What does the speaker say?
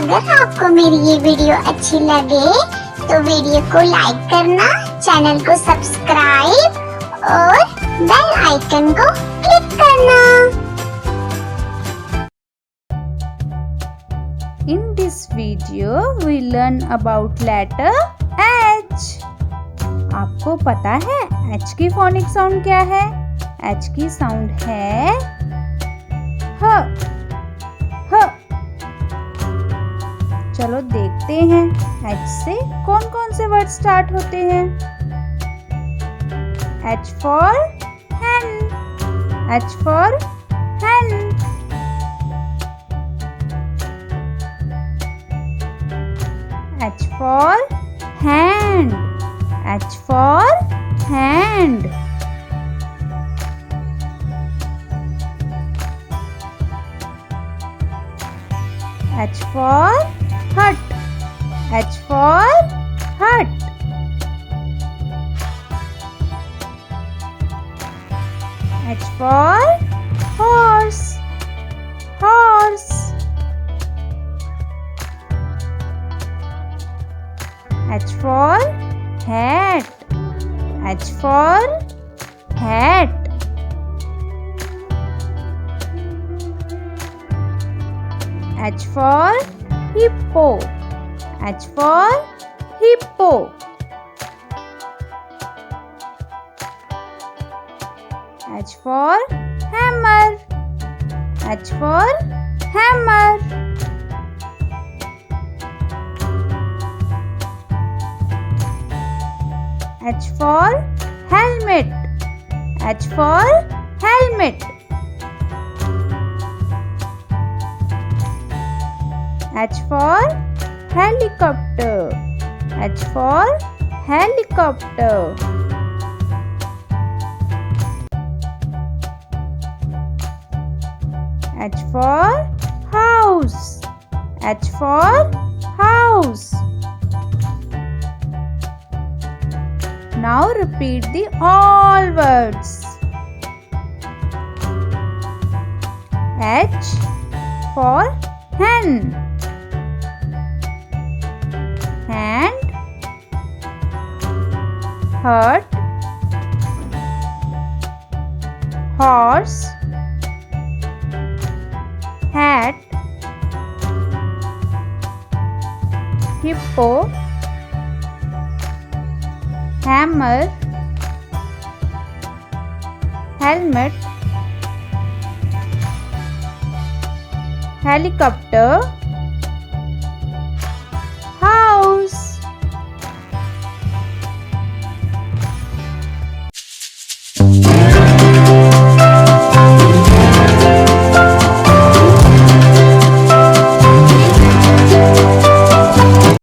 अगर आपको मेरी ये वीडियो अच्छी लगे तो वीडियो को लाइक करना, चैनल को सब्सक्राइब और बेल आइकन को क्लिक करना। In this video we learn about letter H. आपको पता है H की फोनिक साउंड क्या है? H की साउंड है ह। ह। चलो देखते हैं H से कौन कौन से वर्ड स्टार्ट होते हैं। H for hen, H for hen. H for hand, H for hand. H for hut, H for hut. H for horse, horse. H for hat, H for hat. H for hippo, H for hippo. H for hammer, H for hammer. H for helmet, H for helmet. H for helicopter, H for helicopter. H for house, H for house. Now repeat the all words. H for hen, hand, hut, horse, hat, hippo, hammer, helmet, helicopter,